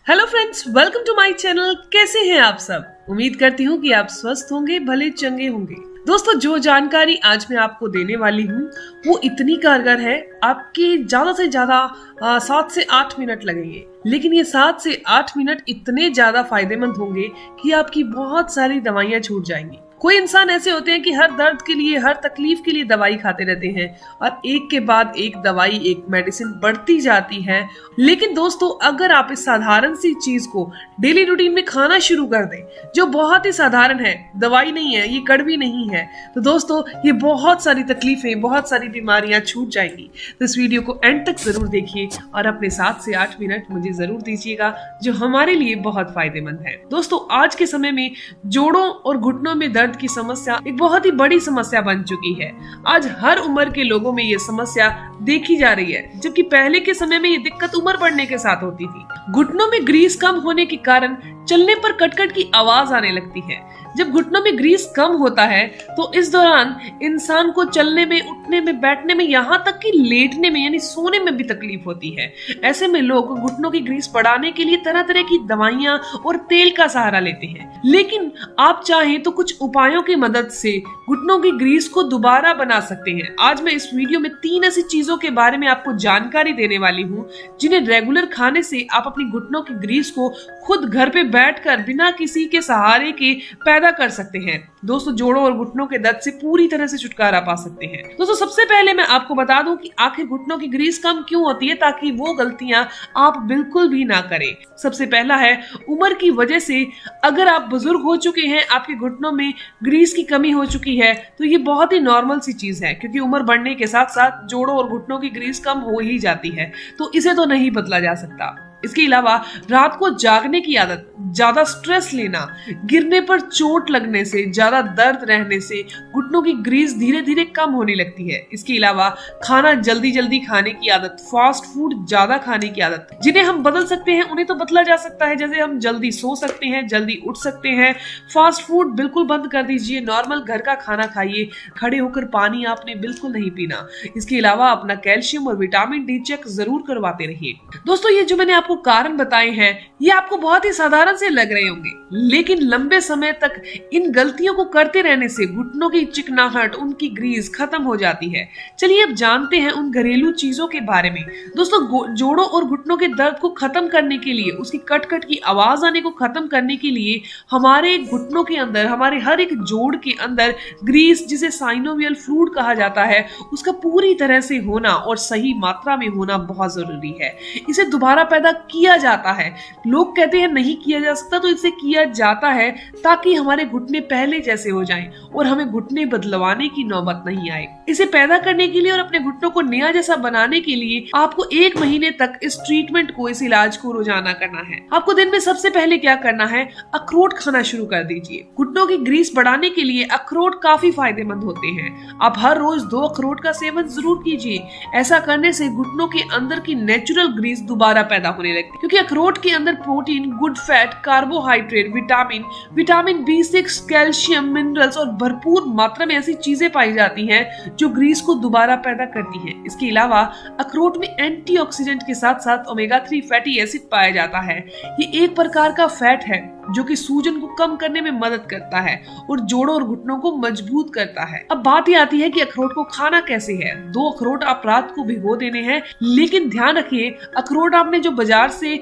Hello friends, welcome to my channel. कैसे हैं आप सब? उम्मीद करती हूँ कि आप स्वस्थ होंगे, भले चंगे होंगे। दोस्तों, जो जानकारी आज मैं आपको देने वाली हूँ वो इतनी कारगर है, आपके ज्यादा से ज्यादा 7 से 8 मिनट लगेंगे, लेकिन ये 7 से 8 मिनट इतने ज्यादा फायदेमंद होंगे कि आपकी बहुत सारी दवाइयाँ छूट जाएंगी। कोई इंसान ऐसे होते हैं कि हर दर्द के लिए, हर तकलीफ के लिए दवाई खाते रहते हैं और एक के बाद एक दवाई, एक मेडिसिन बढ़ती जाती है। लेकिन दोस्तों, अगर आप इस साधारण सी चीज को डेली रूटीन में खाना शुरू कर दें, जो बहुत ही साधारण है, दवाई नहीं है, ये कड़वी नहीं है, तो दोस्तों ये बहुत सारी तकलीफें, बहुत सारी बीमारियां छूट जाएंगी। तो इस वीडियो को एंड तक जरूर देखिए और अपने 7 से 8 मिनट मुझे जरूर दीजिएगा, जो हमारे लिए बहुत फायदेमंद है। दोस्तों, आज के समय में जोड़ों और घुटनों में दर्द की समस्या एक बहुत ही बड़ी समस्या बन चुकी है। आज हर उम्र के लोगों में ये समस्या देखी जा रही है, जबकि पहले के समय में ये दिक्कत उम्र बढ़ने के साथ होती थी। घुटनों में ग्रीस कम होने के कारण चलने पर कटकट की आवाज आने लगती है। जब घुटनों में ग्रीस कम होता है तो इस दौरान इंसान को चलने में, उठने में, बैठने में, यहाँ तक कि लेटने में यानी सोने में भी तकलीफ होती है। ऐसे में लोग घुटनों की ग्रीस बढ़ाने के लिए तरह तरह की दवाइयां और तेल का सहारा लेते हैं। लेकिन आप चाहें तो कुछ उपायों की मदद से घुटनों की ग्रीस को दोबारा बना सकते हैं। आज मैं इस वीडियो में 3 ऐसी चीजों के बारे में आपको जानकारी देने वाली हूँ, जिन्हें रेगुलर खाने से आप अपनी घुटनों की ग्रीस को खुद घर पे बैठकर बिना किसी के सहारे के पैदा कर सकते हैं। दोस्तों, जोड़ों और घुटनों के दर्द से पूरी तरह से छुटकारा पा सकते हैं। दोस्तों, सबसे पहले मैं आपको बता दूं कि आखिर घुटनों की ग्रीस कम क्यों होती है, ताकि वो गलतियां आप बिल्कुल भी ना करें। सबसे पहला है उम्र की वजह से। अगर आप बुजुर्ग हो चुके हैं, आपके घुटनों में ग्रीस की कमी हो चुकी है, तो ये बहुत ही नॉर्मल सी चीज है, क्योंकि उम्र बढ़ने के साथ साथ जोड़ों और घुटनों की ग्रीस कम हो ही जाती है, तो इसे तो नहीं बदला जा सकता। इसके अलावा रात को जागने की आदत, ज्यादा स्ट्रेस लेना, गिरने पर चोट लगने से, ज्यादा दर्द रहने से घुटनों की ग्रीस धीरे धीरे कम होने लगती है। इसके अलावा खाना जल्दी जल्दी खाने की आदत, फास्ट फूड ज्यादा खाने की आदत, जिन्हें हम बदल सकते हैं, उन्हें तो बदला जा सकता है। जैसे हम जल्दी सो सकते हैं, जल्दी उठ सकते हैं। फास्ट फूड बिल्कुल बंद कर दीजिए, नॉर्मल घर का खाना खाइए। खड़े होकर पानी आपने बिल्कुल नहीं पीना। इसके अलावा अपना कैल्शियम और विटामिन डी चेक जरूर करवाते रहिए। दोस्तों, ये जो मैंने आपको कारण बताए हैं, ये आपको बहुत ही साधारण से लग रहे होंगे, लेकिन लंबे समय तक इन गलतियों को करते रहने से घुटनों की चिकनाहट, उनकी ग्रीस खत्म हो जाती है। चलिए अब जानते हैं उन घरेलू चीजों के बारे में। दोस्तों, जोड़ों और घुटनों के दर्द को खत्म करने के लिए, उसकी कट-कट की आवाज आने को खत्म करने के लिए, हमारे घुटनों के अंदर, हमारे हर एक जोड़ के अंदर ग्रीस, जिसे साइनोवियल फ्लूइड कहा जाता है, उसका पूरी तरह से होना और सही मात्रा में होना बहुत जरूरी है। इसे दोबारा पैदा किया जाता है। लोग कहते हैं नहीं किया जा सकता, तो इसे किया जाता है ताकि हमारे घुटने पहले जैसे हो जाएं और हमें घुटने बदलवाने की नौबत नहीं आए। इसे पैदा करने के लिए और अपने घुटनों को नया जैसा बनाने के लिए आपको 1 महीने तक इस ट्रीटमेंट को, इस इलाज को रोजाना करना है। आपको दिन में सबसे पहले क्या करना है, अखरोट खाना शुरू कर दीजिए। घुटनों की ग्रीस बढ़ाने के लिए अखरोट काफी फायदेमंद होते हैं। आप हर रोज 2 अखरोट का सेवन जरूर कीजिए। ऐसा करने से घुटनों के अंदर की नेचुरल ग्रीस दोबारा पैदा होने लगती है, क्योंकि अखरोट के अंदर protein, good fat, carbohydrate, vitamin B6, calcium, minerals और भरपूर मात्रा में ऐसी चीजें पाई जाती हैं जो ग्रीस को दोबारा पैदा करती हैं। इसके अलावा अखरोट में एंटीऑक्सीडेंट के साथ साथ ओमेगा 3 फैटी एसिड पाया जाता है। ये एक प्रकार का फैट है जो कि सूजन को कम करने में मदद करता है और जोड़ों और घुटनों को मजबूत करता है। अब बात ये आती है कि अखरोट को खाना कैसे है। 2 अखरोट आप रात को भिगो देने हैं, लेकिन ध्यान रखिए, अखरोट आपने जो बाजार से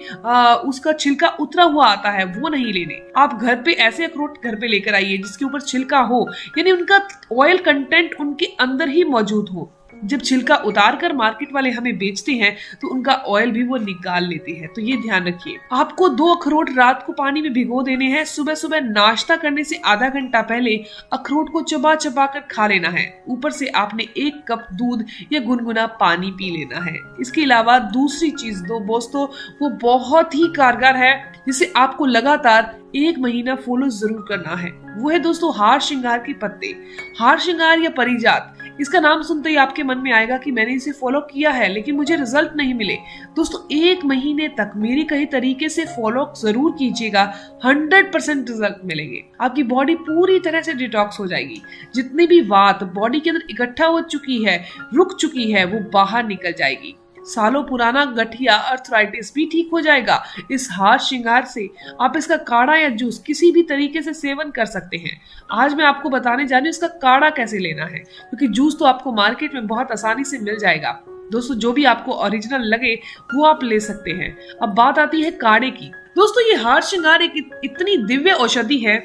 उसका छिलका उतरा हुआ आता है वो नहीं लेने। आप घर पे ऐसे अखरोट घर पे लेकर आइए जिसके ऊपर छिलका हो, यानी उनका ऑयल कंटेंट उनके अंदर ही मौजूद हो। जब छिलका उतार कर मार्केट वाले हमें बेचते हैं तो उनका ऑयल भी वो निकाल लेते हैं, तो ये ध्यान रखिए। आपको 2 अखरोट रात को पानी में भिगो देने हैं। सुबह सुबह नाश्ता करने से आधा घंटा पहले अखरोट को चबा चबा कर खा लेना है। ऊपर से आपने 1 कप दूध या गुनगुना पानी पी लेना है। इसके अलावा दूसरी चीज दोस्तों, वो बहुत ही कारगर है, जिसे आपको लगातार 1 महीना फॉलो जरूर करना है। वो है दोस्तों हार श्रृंगार के पत्ते। हार श्रृंगार या परिजात, इसका नाम सुनते ही आपके मन में आएगा कि मैंने इसे फॉलो किया है लेकिन मुझे रिजल्ट नहीं मिले। दोस्तों, 1 महीने तक मेरे कहे तरीके से फॉलो जरूर कीजिएगा, 100% रिजल्ट मिलेंगे। आपकी बॉडी पूरी तरह से डिटॉक्स हो जाएगी। जितनी भी वात बॉडी के अंदर इकट्ठा हो चुकी है, रुक चुकी है, वो बाहर निकल जाएगी। सालों पुराना गठिया अर्थराइटिस भी ठीक हो जाएगा। इस हार श्रृंगार से आप इसका काढ़ा या जूस किसी भी तरीके से सेवन कर सकते हैं। आज मैं आपको बताने जा रही हूँ इसका काढ़ा कैसे लेना है, क्योंकि जूस तो आपको मार्केट में बहुत आसानी से मिल जाएगा। दोस्तों जो भी आपको ओरिजिनल लगे वो आप ले सकते हैं। अब बात आती है काढ़े की। दोस्तों ये हार श्रृंगार एक इतनी दिव्य औषधि है,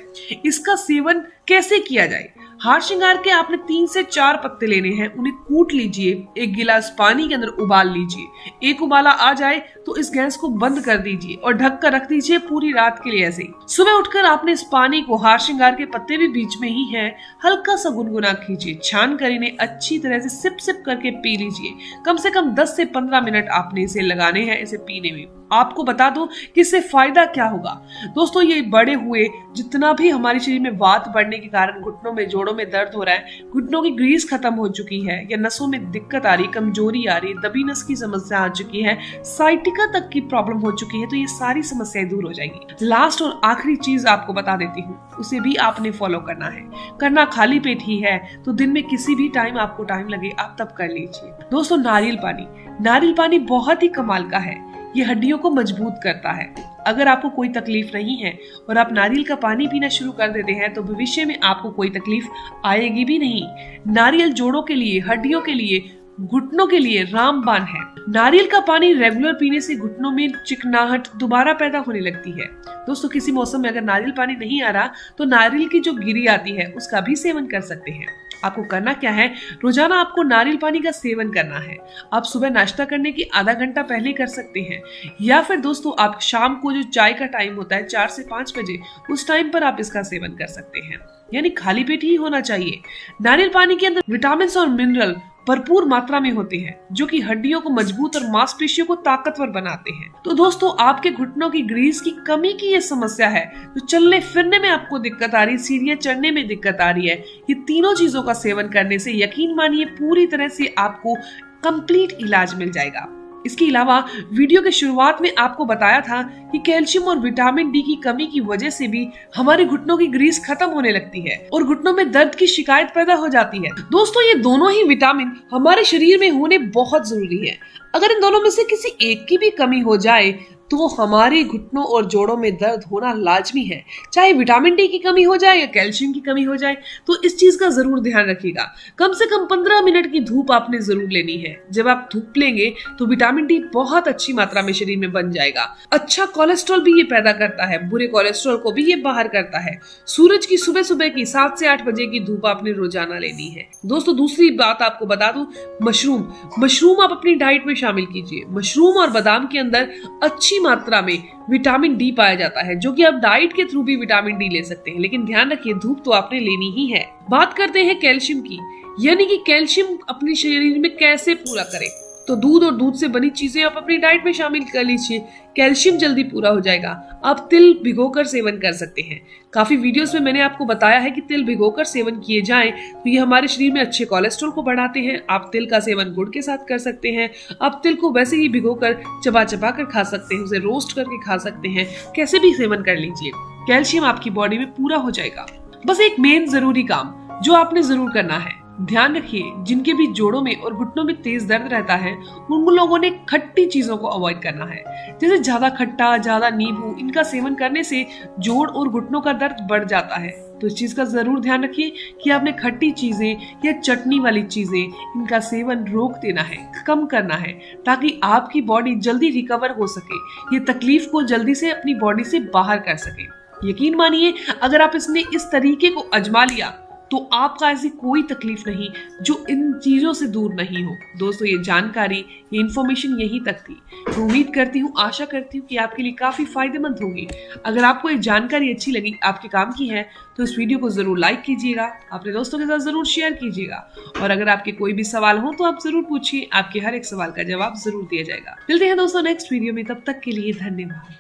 इसका सेवन कैसे किया जाए। हार श्रृंगार के आपने 3 से 4 पत्ते लेने हैं, उन्हें कूट लीजिए, 1 गिलास पानी के अंदर उबाल लीजिए। एक उबाला आ जाए तो इस गैस को बंद कर दीजिए और ढक कर रख दीजिए पूरी रात के लिए ऐसे ही। सुबह उठकर आपने इस पानी को, हार श्रृंगार के पत्ते भी बीच में ही हैं, हल्का सा गुनगुना कीजिए, छान कर इन्हें अच्छी तरह से सिप सिप करके पी लीजिए। कम से कम 10 से 15 मिनट आपने इसे लगाने हैं इसे पीने में। आपको बता दो कि इससे फायदा क्या होगा। दोस्तों ये बड़े हुए जितना भी हमारे शरीर में वात बढ़ने के कारण घुटनों में, जोड़ों में दर्द हो रहा है, घुटनों की ग्रीस खत्म हो चुकी है या नसों में दिक्कत आ रही, कमजोरी आ रही, दबी नस की समस्या आ चुकी है, साइटिका तक की प्रॉब्लम हो चुकी है, तो ये सारी समस्याएं दूर हो जाएंगी। लास्ट और आखिरी चीज आपको बता देती हूँ, उसे भी आपने फॉलो करना है। करना खाली पेट ही है तो दिन में किसी भी टाइम आपको टाइम लगे आप तब कर लीजिए। दोस्तों नारियल पानी बहुत ही कमाल का है, ये हड्डियों को मजबूत करता है। अगर आपको कोई तकलीफ नहीं है और आप नारियल का पानी पीना शुरू कर देते हैं तो भविष्य में आपको कोई तकलीफ आएगी भी नहीं। नारियल जोड़ों के लिए, हड्डियों के लिए, घुटनों के लिए रामबाण है। नारियल का पानी रेगुलर पीने से घुटनों में चिकनाहट दोबारा पैदा होने लगती है। दोस्तों किसी मौसम में अगर नारियल पानी नहीं आ रहा तो नारियल की जो गिरी आती है उसका भी सेवन कर सकते हैं। आपको करना क्या है, रोजाना आपको नारियल पानी का सेवन करना है। आप सुबह नाश्ता करने की आधा घंटा पहले कर सकते हैं, या फिर दोस्तों आप शाम को जो चाय का टाइम होता है 4 से 5 बजे, उस टाइम पर आप इसका सेवन कर सकते हैं। यानी खाली पेट ही होना चाहिए। नारियल पानी के अंदर विटामिन और मिनरल भरपूर मात्रा में होते हैं जो कि हड्डियों को मजबूत और मांसपेशियों को ताकतवर बनाते हैं। तो दोस्तों आपके घुटनों की ग्रीस की कमी की ये समस्या है, तो चलने फिरने में आपको दिक्कत आ रही, सीढ़ियां चढ़ने में दिक्कत आ रही है, ये तीनों चीजों का सेवन करने से यकीन मानिए पूरी तरह से आपको कंप्लीट इलाज मिल जाएगा। इसके अलावा वीडियो के शुरुआत में आपको बताया था कि कैल्शियम और विटामिन डी की कमी की वजह से भी हमारे घुटनों की ग्रीस खत्म होने लगती है और घुटनों में दर्द की शिकायत पैदा हो जाती है। दोस्तों ये दोनों ही विटामिन हमारे शरीर में होने बहुत जरूरी है। अगर इन दोनों में से किसी एक की भी कमी हो जाए तो हमारे घुटनों और जोड़ों में दर्द होना लाजमी है। चाहे विटामिन डी की कमी हो जाए या कैल्शियम की कमी हो जाए, तो इस चीज का जरूर ध्यान रखिएगा। कम से कम 15 मिनट की धूप आपने जरूर लेनी है। जब आप धूप लेंगे तो विटामिन डी बहुत अच्छी मात्रा में शरीर में बन जाएगा। अच्छा कोलेस्ट्रॉल भी ये पैदा करता है, बुरे कोलेस्ट्रॉल को भी ये बाहर करता है। सूरज की सुबह सुबह की 7 से 8 बजे की धूप आपने रोजाना लेनी है। दोस्तों दूसरी बात आपको बता दूं, मशरूम आप अपनी डाइट में शामिल कीजिए। मशरूम और बादाम के अंदर अच्छी मात्रा में विटामिन डी पाया जाता है, जो कि आप डाइट के थ्रू भी विटामिन डी ले सकते हैं, लेकिन ध्यान रखिए धूप तो आपने लेनी ही है। बात करते हैं कैल्शियम की, यानी कि कैल्शियम अपने शरीर में कैसे पूरा करें। तो दूध और दूध से बनी चीजें आप अपनी डाइट में शामिल कर लीजिए, कैल्शियम जल्दी पूरा हो जाएगा। आप तिल भिगोकर सेवन कर सकते हैं। काफी वीडियोस में मैंने आपको बताया है कि तिल भिगोकर सेवन किए जाएं तो ये हमारे शरीर में अच्छे कोलेस्ट्रॉल को बढ़ाते हैं। आप तिल का सेवन गुड़ के साथ कर सकते हैं। आप तिल को वैसे ही भिगोकर चबा चबा कर खा सकते हैं, उसे रोस्ट करके खा सकते हैं, कैसे भी सेवन कर लीजिए। कैल्शियम आपकी बॉडी में पूरा हो जाएगा। बस एक मेन जरूरी काम जो आपने जरूर करना है, ध्यान रखिए जिनके भी जोड़ों में और घुटनों में तेज दर्द रहता है उन लोगों ने खट्टी चीजों को अवॉइड करना है। जैसे ज्यादा खट्टा, ज्यादा नींबू, इनका सेवन करने से जोड़ और घुटनों का दर्द बढ़ जाता है। तो इस चीज का जरूर ध्यान रखिए कि आपने खट्टी चीजें या चटनी वाली चीजें इनका सेवन रोक देना है, कम करना है, ताकि आपकी बॉडी जल्दी रिकवर हो सके, ये तकलीफ को जल्दी से अपनी बॉडी से बाहर कर सके। यकीन मानिए अगर आप इसने इस तरीके को आजमा लिया तो आपका ऐसी कोई तकलीफ नहीं जो इन चीजों से दूर नहीं हो। दोस्तों ये जानकारी, ये इन्फॉर्मेशन यहीं तक थी। तो उम्मीद करती हूँ, आशा करती हूँ कि आपके लिए काफी फायदेमंद होगी। अगर आपको ये जानकारी अच्छी लगी, आपके काम की है, तो इस वीडियो को जरूर लाइक कीजिएगा, अपने दोस्तों के साथ जरूर शेयर कीजिएगा, और अगर आपके कोई भी सवाल हो तो आप जरूर पूछिए, आपके हर एक सवाल का जवाब जरूर दिया जाएगा। मिलते हैं दोस्तों नेक्स्ट वीडियो में, तब तक के लिए धन्यवाद।